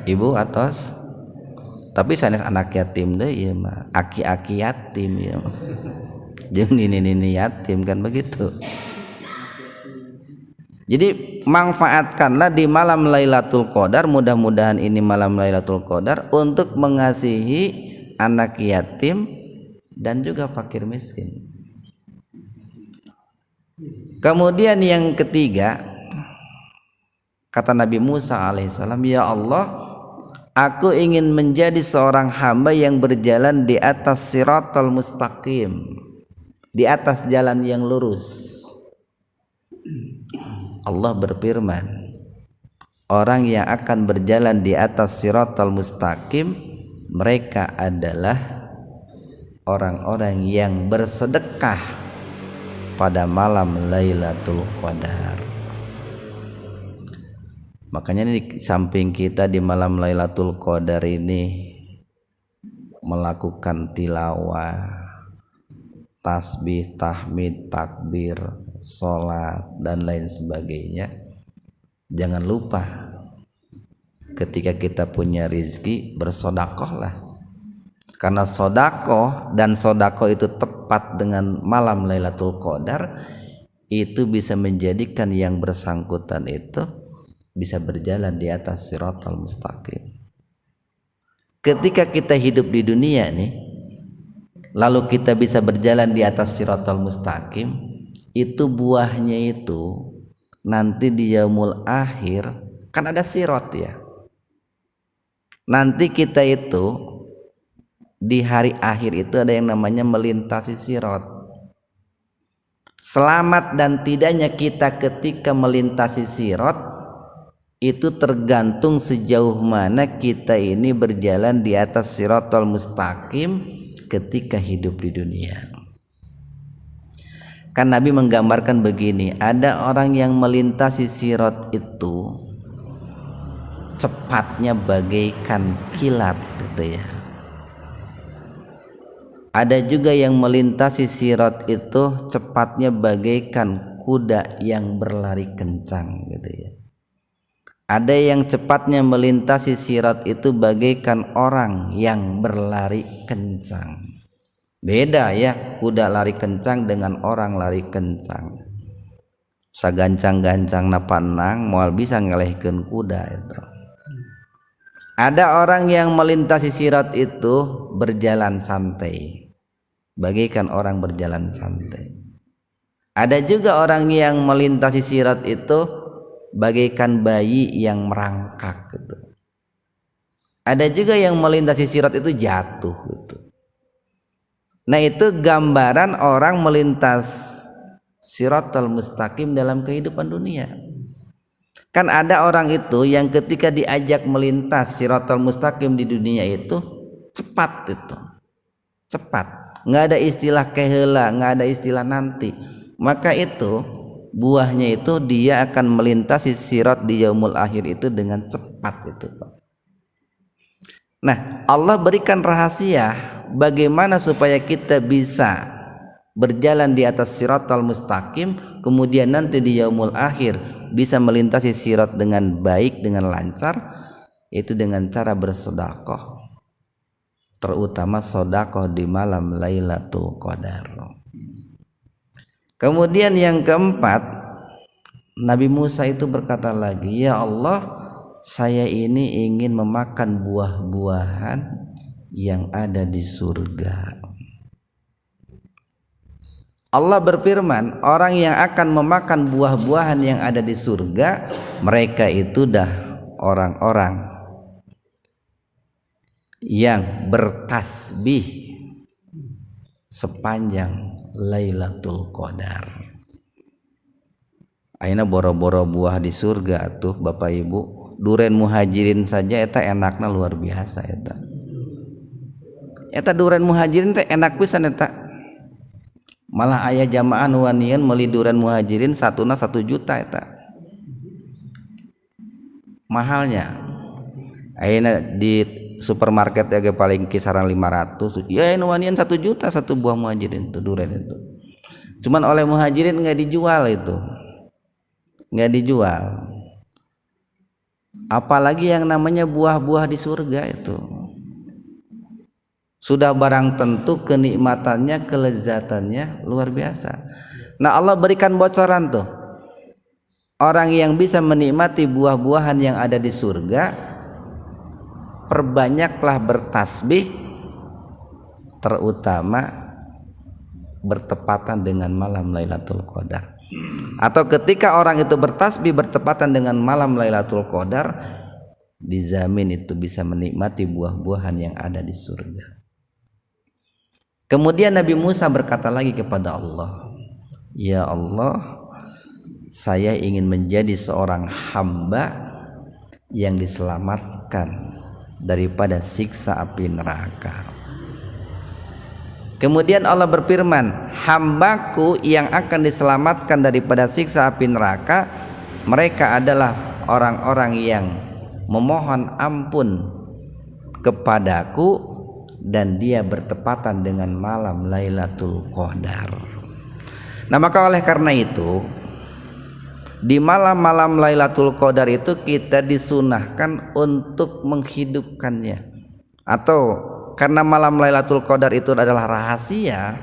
ibu atos, tapi sanes anak yatim deui ieu mah aki-aki yatim ieu mah. Jeung nini-nini yatim kan begitu. Jadi manfaatkanlah di malam Lailatul Qadar, mudah-mudahan ini malam Lailatul Qadar untuk mengasihi anak yatim dan juga fakir miskin. Kemudian yang ketiga, kata Nabi Musa alaihissalam, "Ya Allah, aku ingin menjadi seorang hamba yang berjalan di atas siratal mustaqim, di atas jalan yang lurus." Allah berfirman, orang yang akan berjalan di atas siratal mustaqim, mereka adalah orang-orang yang bersedekah pada malam Lailatul Qadar. Makanya di samping kita di malam Lailatul Qadar ini melakukan tilawah, tasbih, tahmid, takbir, sholat dan lain sebagainya, jangan lupa ketika kita punya rizki bersodakohlah, karena sodakoh dan sodakoh itu tepat dengan malam Lailatul Qadar itu bisa menjadikan yang bersangkutan itu bisa berjalan di atas siratal mustaqim. Ketika kita hidup di dunia nih, lalu kita bisa berjalan di atas siratal mustaqim, itu buahnya itu nanti di yaumul akhir kan ada sirat ya. Nanti kita itu di hari akhir itu ada yang namanya melintasi sirat. Selamat dan tidaknya kita ketika melintasi sirat itu tergantung sejauh mana kita ini berjalan di atas siratal mustaqim ketika hidup di dunia. Kan Nabi menggambarkan begini, ada orang yang melintasi sirat itu cepatnya bagaikan kilat gitu ya. Ada juga yang melintasi sirat itu cepatnya bagaikan kuda yang berlari kencang gitu ya. Ada yang cepatnya melintasi sirat itu bagaikan orang yang berlari kencang. Beda ya, kuda lari kencang dengan orang lari kencang. Sagancang-gancang napanang moal bisa ngelehkeun kuda itu. Ada orang yang melintasi sirat itu berjalan santai, bagaikan orang berjalan santai. Ada juga orang yang melintasi sirat itu bagaikan bayi yang merangkak gitu. Ada juga yang melintasi sirat itu jatuh gitu. Nah, itu gambaran orang melintas siratal mustaqim dalam kehidupan dunia. Kan ada orang itu yang ketika diajak melintas siratal mustaqim di dunia itu cepat itu. Cepat. Nggak ada istilah keheula, nggak ada istilah nanti. Maka itu buahnya itu dia akan melintasi sirat di yaumul akhir itu dengan cepat itu, Pak. Nah, Allah berikan rahasia bagaimana supaya kita bisa berjalan di atas siratal mustaqim, kemudian nanti di yaumul akhir bisa melintasi sirat dengan baik, dengan lancar, itu dengan cara bersedekah, terutama sedekah di malam Lailatul Qadar. Kemudian yang keempat, Nabi Musa itu berkata lagi, ya Allah, saya ini ingin memakan buah-buahan yang ada di surga. Allah berfirman, orang yang akan memakan buah-buahan yang ada di surga, mereka itu dah orang-orang yang bertasbih sepanjang Lailatul Qadar. Ayeuna boro-boro buah di surga tuh Bapak Ibu. Duren muhajirin saja eta enakna luar biasa eta. Eta duren muhajirin teh enak pisan eta. Malah aya jamaah nu wanian meuli duren muhajirin satuna 1 juta eta. Mahalnya. Ayeuna di supermarket ya paling kisaran 500. Ya nu wanian 1 juta satu buah muhajirin itu duren itu. Cuman oleh muhajirin enggak dijual itu. Enggak dijual. Apalagi yang namanya buah-buah di surga itu. Sudah barang tentu kenikmatannya, kelezatannya luar biasa. Nah, Allah berikan bocoran tuh. Orang yang bisa menikmati buah-buahan yang ada di surga, perbanyaklah bertasbih, terutama bertepatan dengan malam Lailatul Qadar. Atau ketika orang itu bertasbih bertepatan dengan malam Lailatul Qadar, dijamin itu bisa menikmati buah-buahan yang ada di surga. Kemudian Nabi Musa berkata lagi kepada Allah, ya Allah, saya ingin menjadi seorang hamba yang diselamatkan daripada siksa api neraka. Kemudian Allah berfirman, hambaku yang akan diselamatkan daripada siksa api neraka, mereka adalah orang-orang yang memohon ampun kepadaku dan dia bertepatan dengan malam Lailatul Qadar. Nah, maka oleh karena itu di malam-malam Lailatul Qadar itu kita disunahkan untuk menghidupkannya. Atau karena malam Lailatul Qadar itu adalah rahasia,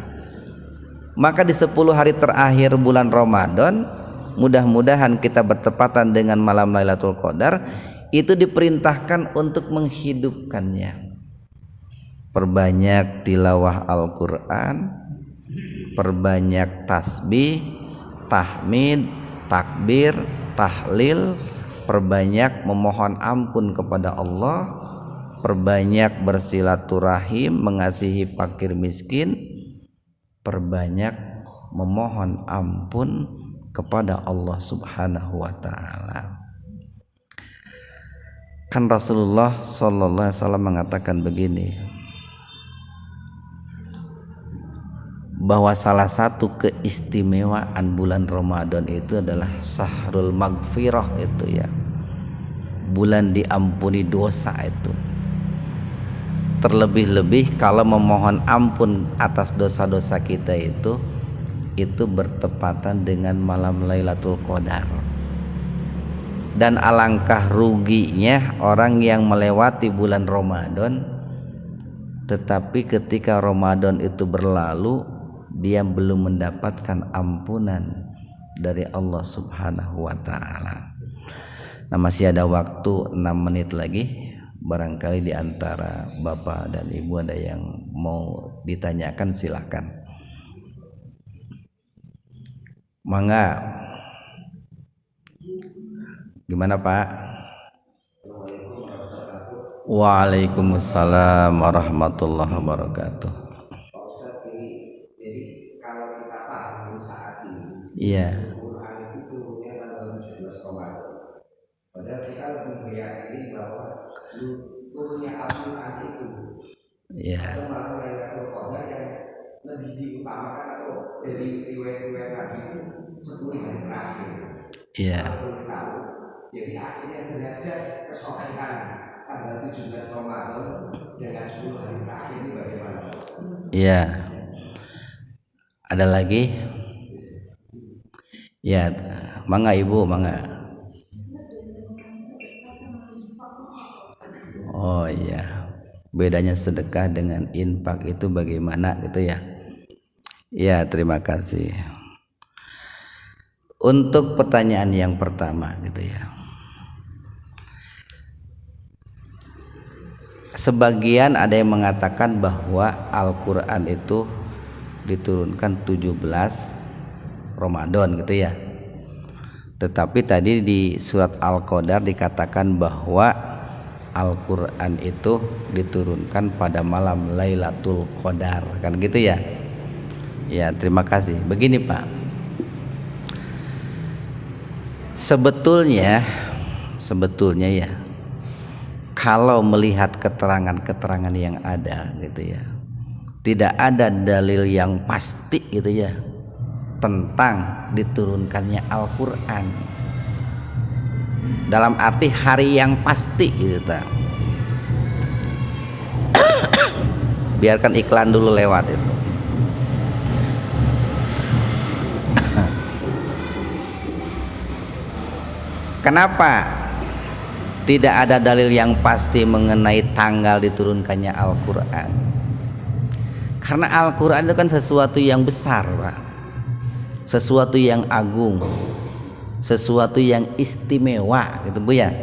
maka di 10 hari terakhir bulan Ramadan, mudah-mudahan kita bertepatan dengan malam Lailatul Qadar, itu diperintahkan untuk menghidupkannya. Perbanyak tilawah Al-Quran, perbanyak tasbih, tahmid, takbir, tahlil, perbanyak memohon ampun kepada Allah, perbanyak bersilaturahim, mengasihi fakir miskin, perbanyak memohon ampun kepada Allah Subhanahu wa taala. Kan Rasulullah sallallahu alaihi wasallam mengatakan begini, bahwa salah satu keistimewaan bulan Ramadan itu adalah Syahrul Maghfirah itu ya. Bulan diampuni dosa itu. Terlebih-lebih kalau memohon ampun atas dosa-dosa kita itu bertepatan dengan malam Lailatul Qadar. Dan alangkah ruginya orang yang melewati bulan Ramadan, tetapi ketika Ramadan itu berlalu dia belum mendapatkan ampunan dari Allah Subhanahu wa taala. Nah, masih ada waktu 6 menit lagi. Barangkali di antara Bapak dan Ibu ada yang mau ditanyakan, silahkan. Mangga. Gimana Pak? Waalaikumsalam warahmatullahi wabarakatuh. Jadi kalau kita paham saat ini, iya. Al-Quran itu turunnya tanggal 17 Ramadan. Padahal kita lebih meyakini bahwa turunnya Al-Quran itu, iya, atau malah Lailatul Qadar yang lebih diutamakan atau dari riwayat-riwayat Nabi itu 10 hari terakhir. Iya. Jadi akhirnya derajat kesohihan tanggal 17 Ramadan dengan 10 hari terakhir ini bagaimana? Iya. Ada lagi? Ya, mangga Ibu, mangga. Oh iya. Bedanya sedekah dengan infak itu bagaimana gitu ya? Ya, terima kasih. Untuk pertanyaan yang pertama gitu ya. Sebagian ada yang mengatakan bahwa Al-Quran itu diturunkan 17 Ramadan gitu ya. Tetapi tadi di surat Al-Qadar dikatakan bahwa Al-Quran itu diturunkan pada malam Lailatul Qadar, kan gitu ya. Ya, terima kasih. Begini Pak, sebetulnya ya, kalau melihat keterangan-keterangan yang ada gitu ya, tidak ada dalil yang pasti gitu ya tentang diturunkannya Al-Quran dalam arti hari yang pasti gitu. Biarkan iklan dulu lewat itu. Kenapa tidak ada dalil yang pasti mengenai tanggal diturunkannya Al-Quran? Karena Al-Quran itu kan sesuatu yang besar Pak, sesuatu yang agung, sesuatu yang istimewa gitu Bu ya.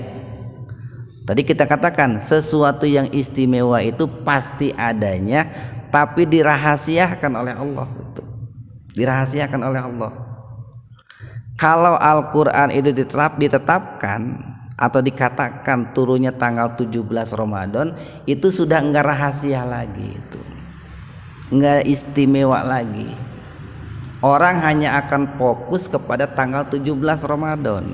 Tadi kita katakan sesuatu yang istimewa itu pasti adanya, tapi dirahasiakan oleh Allah gitu. Dirahasiakan oleh Allah. Kalau Al-Quran itu ditetapkan atau dikatakan turunnya tanggal 17 Ramadan, itu sudah enggak rahasia lagi, itu enggak istimewa lagi. Orang hanya akan fokus kepada tanggal 17 Ramadan.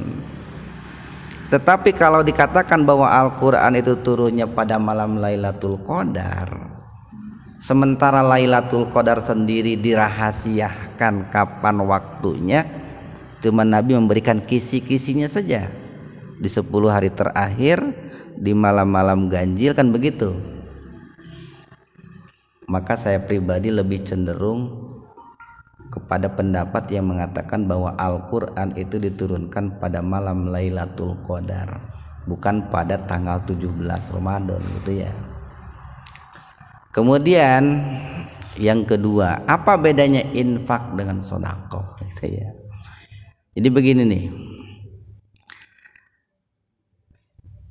Tetapi kalau dikatakan bahwa Al-Quran itu turunnya pada malam Lailatul Qadar, sementara Lailatul Qadar sendiri dirahasiakan kapan waktunya, cuma Nabi memberikan kisi-kisinya saja di 10 hari terakhir, di malam-malam ganjil, kan begitu. Maka saya pribadi lebih cenderung kepada pendapat yang mengatakan bahwa Al-Quran itu diturunkan pada malam Lailatul Qadar, bukan pada tanggal 17 Ramadan gitu ya. Kemudian yang kedua, apa bedanya infak dengan sedekah gitu ya. Jadi begini nih,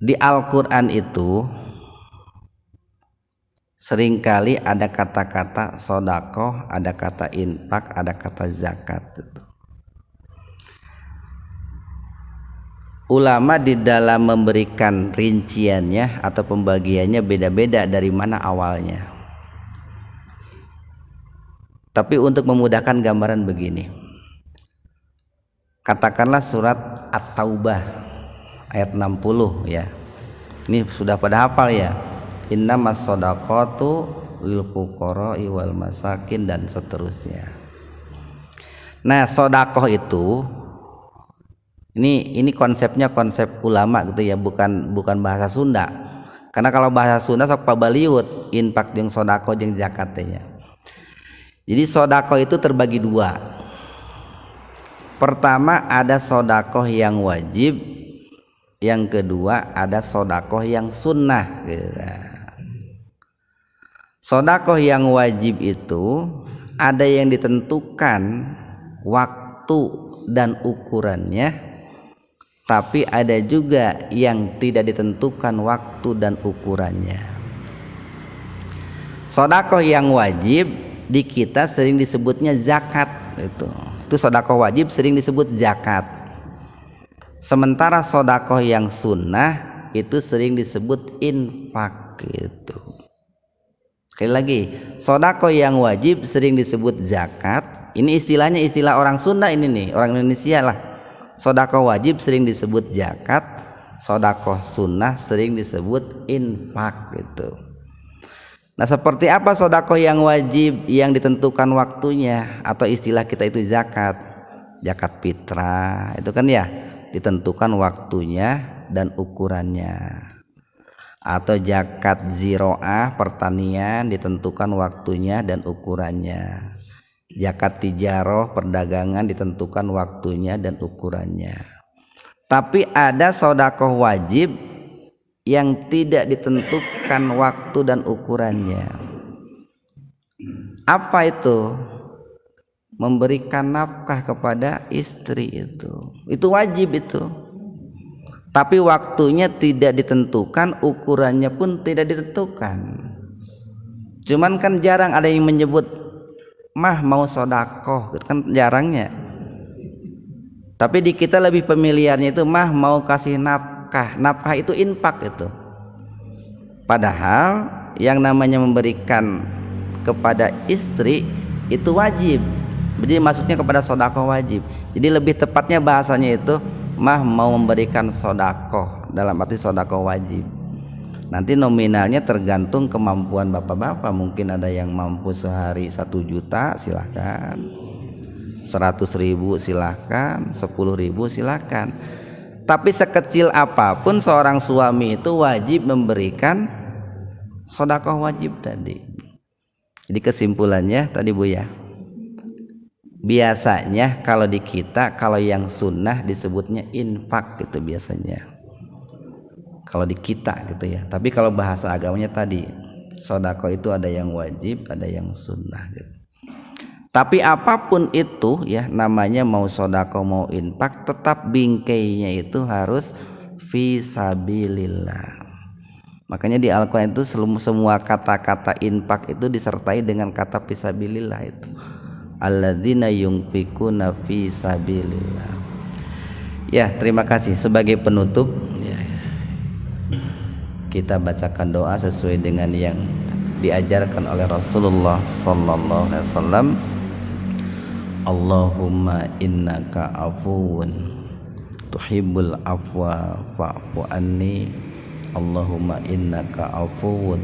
di Al-Quran itu seringkali ada kata-kata sedekah, ada kata infak, ada kata zakat gitu. Ulama di dalam memberikan rinciannya atau pembagiannya beda-beda dari mana awalnya. Tapi untuk memudahkan gambaran begini, katakanlah surat At-Taubah ayat 60 ya. Ini sudah pada hafal ya. Innamas shadaqatu lil fuqara'i wal masakin dan seterusnya. Nah, sedekah itu ini konsepnya konsep ulama gitu ya, bukan bahasa Sunda. Karena kalau bahasa Sunda sok pabaliut infak jeung sodako jeung zakat nya. Jadi sodako itu terbagi dua. Pertama ada sodakoh yang wajib, yang kedua ada sodakoh yang sunnah gitu. Sodakoh yang wajib itu ada yang ditentukan waktu dan ukurannya, tapi ada juga yang tidak ditentukan waktu dan ukurannya. Sodakoh yang wajib di kita sering disebutnya zakat, itu sodakoh wajib sering disebut zakat. Sementara sodakoh yang sunnah itu sering disebut infak gitu. Sekali lagi, sodakoh yang wajib sering disebut zakat. Ini istilahnya istilah orang Sunda ini nih, orang Indonesia lah. Sodakoh wajib sering disebut zakat, sodakoh sunnah sering disebut infak gitu. Nah, seperti apa sodakoh yang wajib yang ditentukan waktunya atau istilah kita itu zakat, zakat fitrah itu kan ya ditentukan waktunya dan ukurannya. Atau zakat ziroah pertanian ditentukan waktunya dan ukurannya. Zakat tijaroh perdagangan ditentukan waktunya dan ukurannya. Tapi ada sodakoh wajib yang tidak ditentukan waktu dan ukurannya. Apa itu? Memberikan nafkah kepada istri itu wajib itu. Tapi waktunya tidak ditentukan, ukurannya pun tidak ditentukan. Cuman kan jarang ada yang menyebut mah mau sodakoh, kan jarangnya. Tapi di kita lebih pemilihannya itu mah mau kasih nafkah. Nafkah itu infak itu. Padahal yang namanya memberikan kepada istri itu wajib. Jadi maksudnya kepada sodakoh wajib. Jadi lebih tepatnya bahasanya itu mah mau memberikan sodakoh, dalam arti sodakoh wajib. Nanti nominalnya tergantung kemampuan bapak-bapak. Mungkin ada yang mampu sehari 1 juta silahkan, 100.000 silahkan, 10.000 silahkan. Tapi sekecil apapun seorang suami itu wajib memberikan sodakoh wajib tadi. Jadi kesimpulannya tadi Bu ya, biasanya kalau di kita kalau yang sunnah disebutnya infak gitu biasanya kalau di kita gitu ya. Tapi kalau bahasa agamanya tadi sodakoh itu ada yang wajib ada yang sunnah gitu. Tapi apapun itu ya namanya mau sodakoh mau infak, tetap bingkainya itu harus fisabilillah. Makanya di Al-Quran itu semua kata-kata infak itu disertai dengan kata fisabilillah itu. Alladzina yunfikuna fisabilillah. Ya, terima kasih. Sebagai penutup ya, kita bacakan doa sesuai dengan yang diajarkan oleh Rasulullah sallallahu alaihi wasallam. Allahumma innaka afuwun tuhibbul afwa fa'fu anni. Allahumma innaka afuwun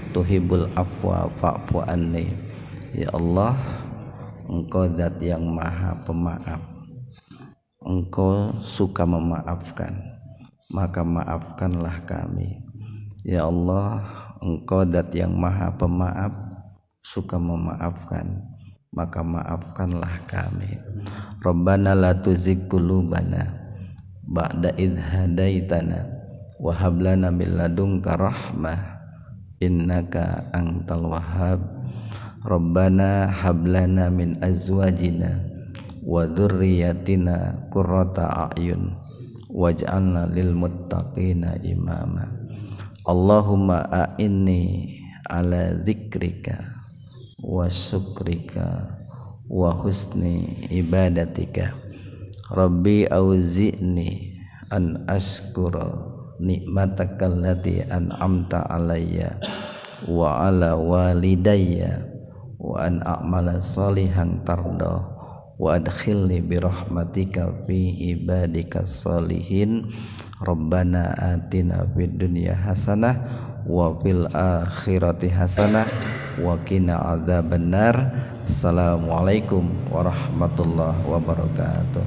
tuhibbul afwa fa'fu anni. Ya Allah, Engkau zat yang maha pemaaf, Engkau suka memaafkan, maka maafkanlah kami. Ya Allah, Engkau zat yang maha pemaaf, suka memaafkan, maka maafkanlah kami. Rabbana la tuzigh qulubana ba'da idh hadaitana wa hab lana min ladunka rahmah innaka antal wahhab. Rabbana hab lana min azwajina wa dzurriyyatina qurrata a'yun waj'alna lil muttaqina imama. Allahumma a'inni ala dzikrika wa syukrika wa husni ibadatika. Rabbi auzi'ni an ashkura ni'mataka allati an'amta alayya wa ala walidayya wa an a'mala salihan tarda wa adkhilni bi rahmatika fi ibadika salihin. Rabbana atina fid dunya hasanah wa fil akhirati hasanah wa qina adzabannar. Assalamualaikum warahmatullahi wabarakatuh.